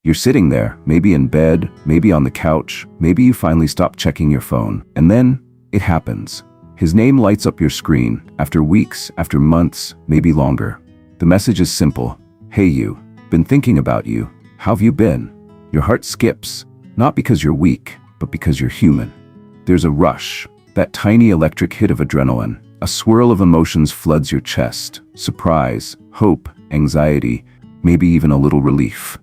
You're sitting there, maybe in bed, maybe on the couch, maybe you finally stop checking your phone, and then it happens. His name lights up your screen, after weeks, after months, maybe longer. The message is simple. Hey you, been thinking about you. How have you been? Your heart skips, not because you're weak, but because you're human. There's a rush, that tiny electric hit of adrenaline. A swirl of emotions floods your chest. Surprise, hope, anxiety, maybe even a little relief.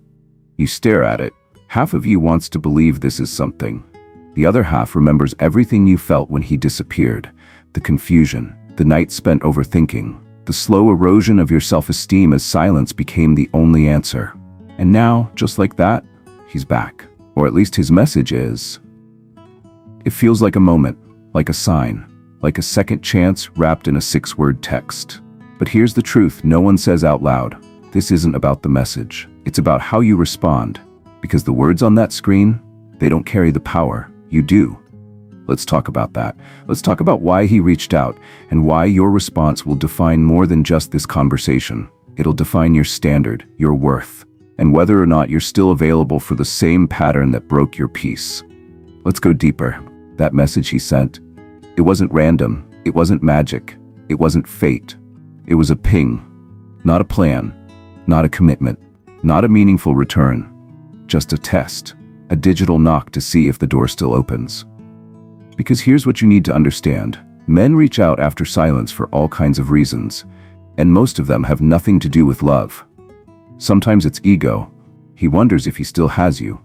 You stare at it. Half of you wants to believe this is something. The other half remembers everything you felt when he disappeared. The confusion, the night spent overthinking, the slow erosion of your self-esteem as silence became the only answer. And now, just like that, he's back. Or at least his message is. It feels like a moment, like a sign, like a second chance wrapped in a 6-word text. But here's the truth no one says out loud. This isn't about the message. It's about how you respond. Because the words on that screen, they don't carry the power. You do. Let's talk about that. Let's talk about why he reached out and why your response will define more than just this conversation. It'll define your standard, your worth, and whether or not you're still available for the same pattern that broke your peace. Let's go deeper. That message he sent, it wasn't random, it wasn't magic, it wasn't fate. It was a ping, not a plan, not a commitment, not a meaningful return, just a test, a digital knock to see if the door still opens. Because here's what you need to understand. Men reach out after silence for all kinds of reasons, and most of them have nothing to do with love. Sometimes it's ego. He wonders if he still has you.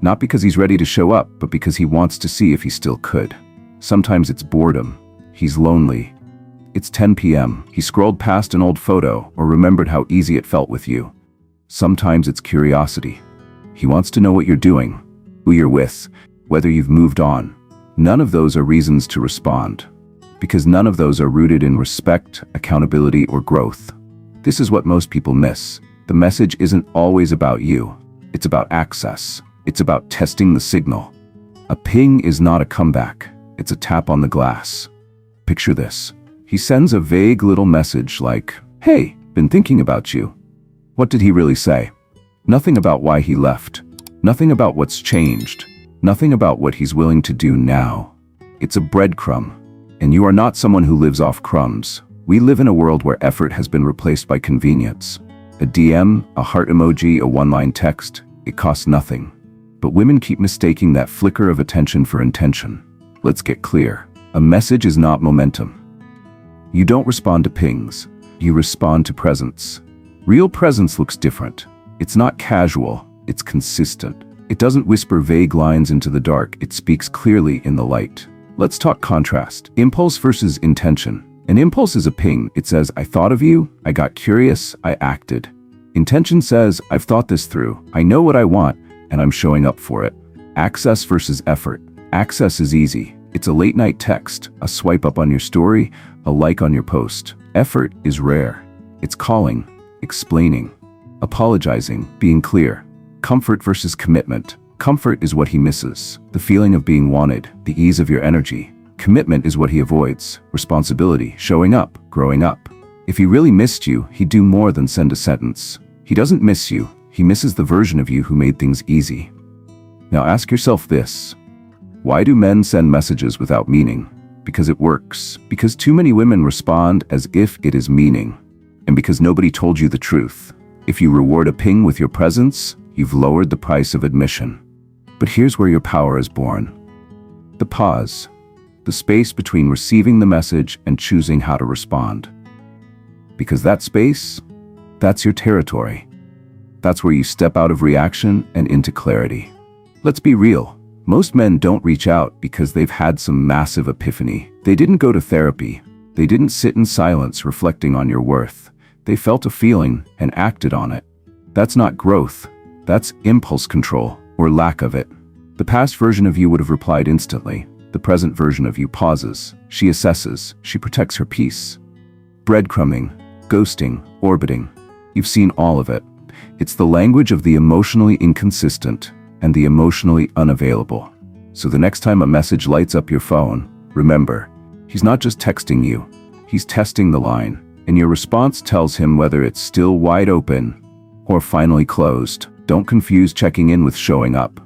Not because he's ready to show up, but because he wants to see if he still could. Sometimes it's boredom. He's lonely. It's 10 p.m. He scrolled past an old photo or remembered how easy it felt with you. Sometimes it's curiosity. He wants to know what you're doing, who you're with, whether you've moved on. None of those are reasons to respond, because none of those are rooted in respect, accountability, or growth. This is what most people miss. The message isn't always about you. It's about access. It's about testing the signal. A ping is not a comeback. It's a tap on the glass. Picture this. He sends a vague little message like, "Hey, been thinking about you." What did he really say? Nothing about why he left. Nothing about what's changed. Nothing about what he's willing to do now. It's a breadcrumb. And you are not someone who lives off crumbs. We live in a world where effort has been replaced by convenience. A DM, a heart emoji, a one-line text, it costs nothing. But women keep mistaking that flicker of attention for intention. Let's get clear. A message is not momentum. You don't respond to pings. You respond to presence. Real presence looks different. It's not casual. It's consistent. It doesn't whisper vague lines into the dark. It speaks clearly in the light. Let's talk contrast. Impulse versus intention. An impulse is a ping. It says, "I thought of you, I got curious, I acted." Intention says, "I've thought this through, I know what I want, and I'm showing up for it." Access versus effort. Access is easy. It's a late-night text, a swipe up on your story, a like on your post. Effort is rare. It's calling, explaining, apologizing, being clear. Comfort versus commitment. Comfort is what he misses. The feeling of being wanted, the ease of your energy. Commitment is what he avoids. Responsibility, showing up, growing up. If he really missed you, he'd do more than send a sentence. He doesn't miss you. He misses the version of you who made things easy. Now ask yourself this. Why do men send messages without meaning? Because it works. Because too many women respond as if it is meaning. And because nobody told you the truth. If you reward a ping with your presence, you've lowered the price of admission. But here's where your power is born. The pause. The space between receiving the message and choosing how to respond. Because that space, that's your territory. That's where you step out of reaction and into clarity. Let's be real. Most men don't reach out because they've had some massive epiphany. They didn't go to therapy. They didn't sit in silence reflecting on your worth. They felt a feeling and acted on it. That's not growth. That's impulse control, or lack of it. The past version of you would have replied instantly. The present version of you pauses. She assesses. She protects her peace. Breadcrumbing, ghosting, orbiting. You've seen all of it. It's the language of the emotionally inconsistent and the emotionally unavailable. So the next time a message lights up your phone, remember, he's not just texting you. He's testing the line, and your response tells him whether it's still wide open or finally closed. Don't confuse checking in with showing up.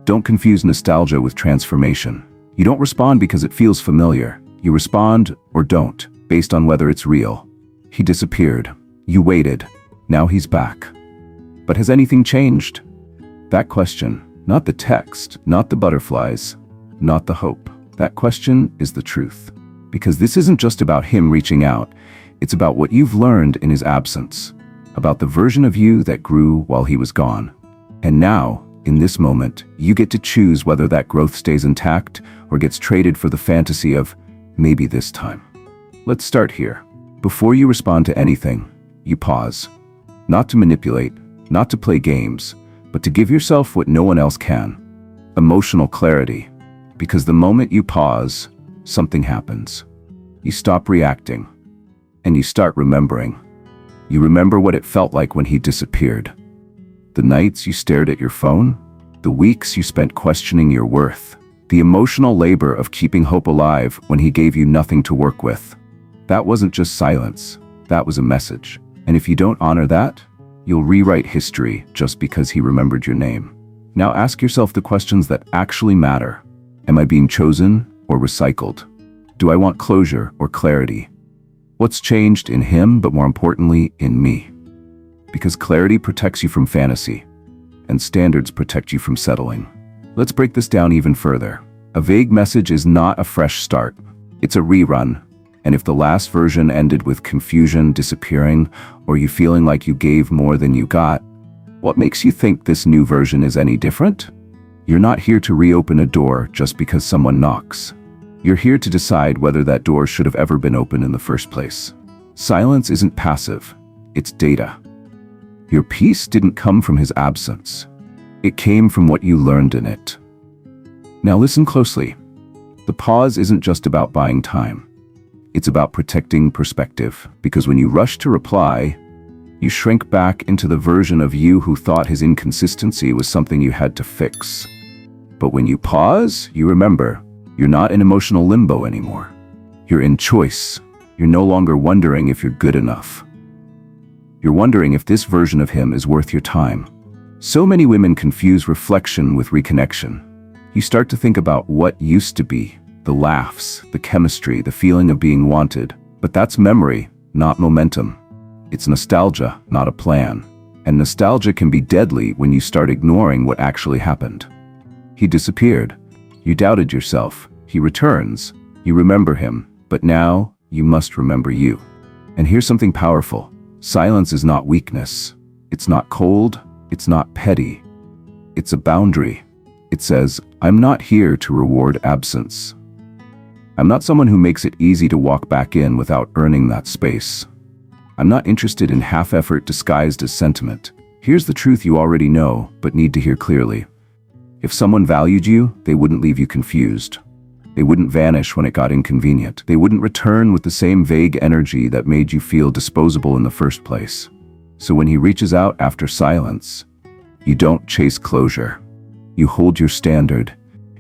Don't confuse nostalgia with transformation. You don't respond because it feels familiar. You respond or don't, based on whether it's real. He disappeared. You waited. Now he's back. But has anything changed? That question, not the text, not the butterflies, not the hope. That question is the truth. Because this isn't just about him reaching out. It's about what you've learned in his absence. About the version of you that grew while he was gone. And now, in this moment, you get to choose whether that growth stays intact or gets traded for the fantasy of maybe this time. Let's start here. Before you respond to anything, you pause. Not to manipulate, not to play games, but to give yourself what no one else can. Emotional clarity. Because the moment you pause, something happens. You stop reacting, and you start remembering. You remember what it felt like when he disappeared. The nights you stared at your phone, the weeks you spent questioning your worth, the emotional labor of keeping hope alive when he gave you nothing to work with. That wasn't just silence, that was a message. And if you don't honor that, you'll rewrite history just because he remembered your name. Now ask yourself the questions that actually matter. Am I being chosen or recycled? Do I want closure or clarity? What's changed in him, but more importantly, in me? Because clarity protects you from fantasy, and standards protect you from settling. Let's break this down even further. A vague message is not a fresh start. It's a rerun. And if the last version ended with confusion, disappearing, or you feeling like you gave more than you got, what makes you think this new version is any different? You're not here to reopen a door just because someone knocks. You're here to decide whether that door should have ever been opened in the first place. Silence isn't passive, it's data. Your peace didn't come from his absence. It came from what you learned in it. Now listen closely. The pause isn't just about buying time. It's about protecting perspective, because when you rush to reply, you shrink back into the version of you who thought his inconsistency was something you had to fix. But when you pause, you remember, you're not in emotional limbo anymore. You're in choice. You're no longer wondering if you're good enough. You're wondering if this version of him is worth your time. So many women confuse reflection with reconnection. You start to think about what used to be, the laughs, the chemistry, the feeling of being wanted. But that's memory, not momentum. It's nostalgia, not a plan. And nostalgia can be deadly when you start ignoring what actually happened. He disappeared. You doubted yourself. He returns. You remember him. But now, you must remember you. And here's something powerful. Silence is not weakness. It's not cold. It's not petty. It's a boundary. It says, I'm not here to reward absence. I'm not someone who makes it easy to walk back in without earning that space. I'm not interested in half-effort disguised as sentiment. Here's the truth you already know, but need to hear clearly. If someone valued you, they wouldn't leave you confused. They wouldn't vanish when it got inconvenient. They wouldn't return with the same vague energy that made you feel disposable in the first place. So when he reaches out after silence, you don't chase closure. You hold your standard.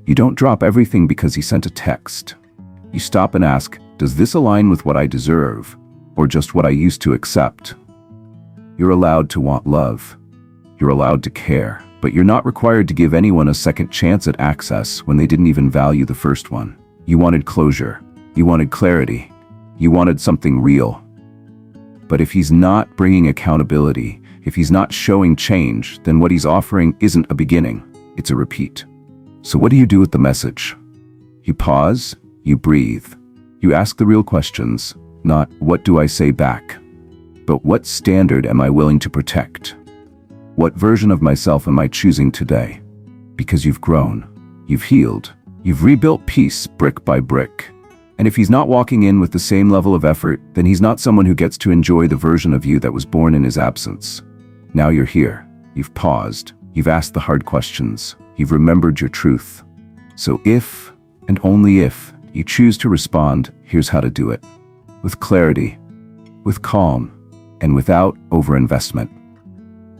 You don't drop everything because he sent a text. You stop and ask, does this align with what I deserve, or just what I used to accept? You're allowed to want love. You're allowed to care, but you're not required to give anyone a second chance at access when they didn't even value the first one. You wanted closure. You wanted clarity. You wanted something real. But if he's not bringing accountability, if he's not showing change, then what he's offering isn't a beginning, it's a repeat. So what do you do with the message? You pause. You breathe. You ask the real questions, not what do I say back, but what standard am I willing to protect? What version of myself am I choosing today? Because you've grown, you've healed, you've rebuilt peace brick by brick. And if he's not walking in with the same level of effort, then he's not someone who gets to enjoy the version of you that was born in his absence. Now you're here. You've paused. You've asked the hard questions. You've remembered your truth. So if, and only if, you choose to respond, here's how to do it. With clarity, with calm, and without overinvestment.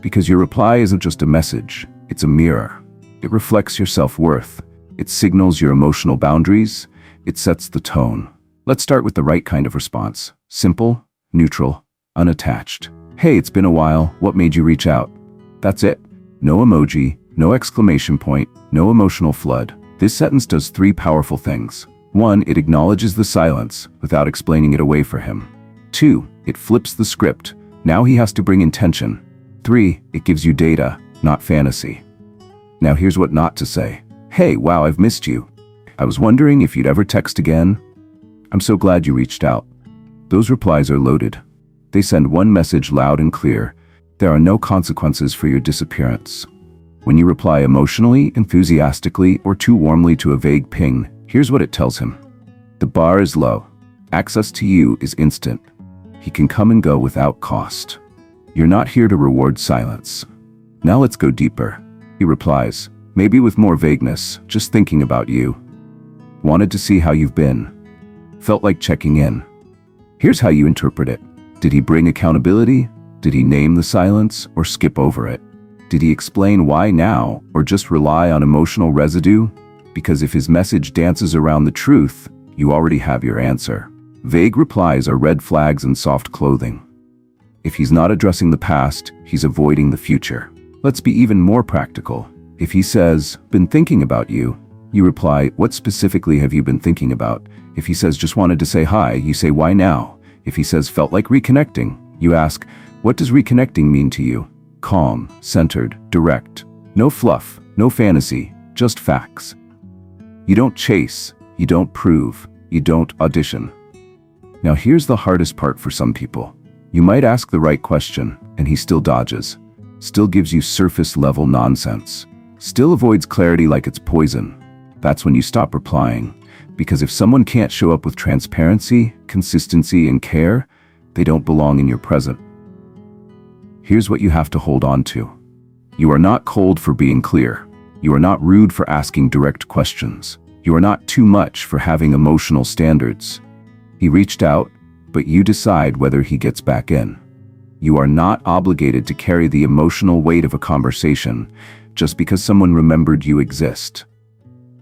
Because your reply isn't just a message, it's a mirror. It reflects your self-worth. It signals your emotional boundaries. It sets the tone. Let's start with the right kind of response. Simple, neutral, unattached. Hey, it's been a while. What made you reach out? That's it. No emoji, no exclamation point, no emotional flood. This sentence does three powerful things. 1, it acknowledges the silence without explaining it away for him. 2, it flips the script. Now he has to bring intention. 3, it gives you data, not fantasy. Now here's what not to say. Hey, wow, I've missed you. I was wondering if you'd ever text again. I'm so glad you reached out. Those replies are loaded. They send one message loud and clear. There are no consequences for your disappearance. When you reply emotionally, enthusiastically, or too warmly to a vague ping, here's what it tells him. The bar is low. Access to you is instant. He can come and go without cost. You're not here to reward silence. Now let's go deeper. He replies, maybe with more vagueness, just thinking about you. Wanted to see how you've been. Felt like checking in. Here's how you interpret it. Did he bring accountability? Did he name the silence or skip over it? Did he explain why now or just rely on emotional residue? Because if his message dances around the truth, you already have your answer. Vague replies are red flags in soft clothing. If he's not addressing the past, he's avoiding the future. Let's be even more practical. If he says, been thinking about you, you reply, what specifically have you been thinking about? If he says, just wanted to say hi, you say, why now? If he says, felt like reconnecting, you ask, what does reconnecting mean to you? Calm, centered, direct. No fluff, no fantasy, just facts. You don't chase, you don't prove, you don't audition. Now here's the hardest part for some people. You might ask the right question, and he still dodges. Still gives you surface-level nonsense. Still avoids clarity like it's poison. That's when you stop replying. Because if someone can't show up with transparency, consistency, and care, they don't belong in your present. Here's what you have to hold on to. You are not cold for being clear. You are not rude for asking direct questions. You are not too much for having emotional standards. He reached out, but you decide whether he gets back in. You are not obligated to carry the emotional weight of a conversation just because someone remembered you exist.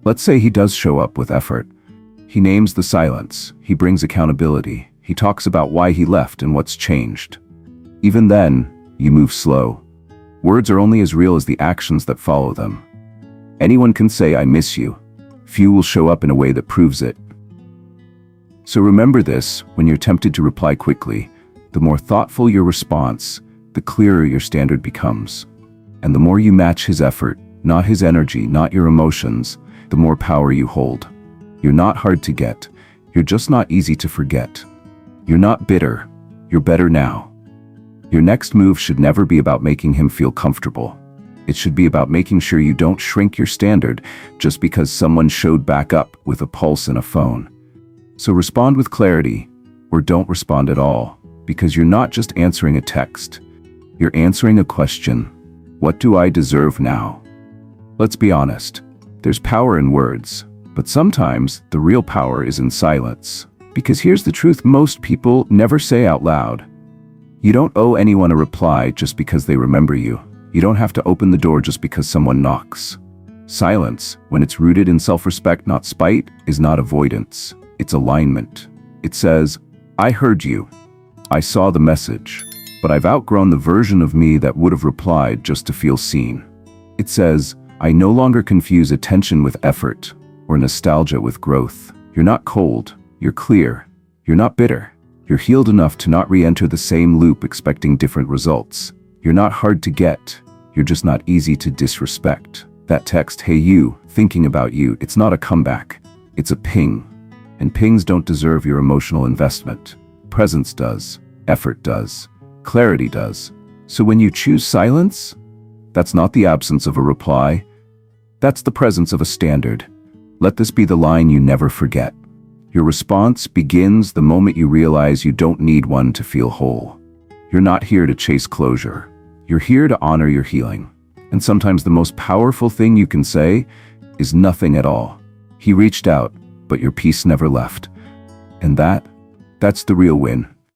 Let's say he does show up with effort. He names the silence, he brings accountability, he talks about why he left and what's changed. Even then, you move slow. Words are only as real as the actions that follow them. Anyone can say, I miss you. Few will show up in a way that proves it. So remember this when you're tempted to reply quickly. The more thoughtful your response, the clearer your standard becomes. And the more you match his effort, not his energy, not your emotions, the more power you hold. You're not hard to get. You're just not easy to forget. You're not bitter. You're better now. Your next move should never be about making him feel comfortable. It should be about making sure you don't shrink your standard just because someone showed back up with a pulse and a phone. So respond with clarity, or don't respond at all, because you're not just answering a text. You're answering a question. What do I deserve now? Let's be honest. There's power in words, but sometimes the real power is in silence. Because here's the truth most people never say out loud. You don't owe anyone a reply just because they remember you. You don't have to open the door just because someone knocks. Silence, when it's rooted in self-respect, not spite, is not avoidance. It's alignment. It says, I heard you. I saw the message, but I've outgrown the version of me that would have replied just to feel seen. It says, I no longer confuse attention with effort or nostalgia with growth. You're not cold. You're clear. You're not bitter. You're healed enough to not re-enter the same loop expecting different results. You're not hard to get. You're just not easy to disrespect. That text, hey you, thinking about you, it's not a comeback. It's a ping. And pings don't deserve your emotional investment. Presence does. Effort does. Clarity does. So when you choose silence, that's not the absence of a reply. That's the presence of a standard. Let this be the line you never forget. Your response begins the moment you realize you don't need one to feel whole. You're not here to chase closure. You're here to honor your healing. And sometimes the most powerful thing you can say is nothing at all. He reached out, but your peace never left. And that's the real win.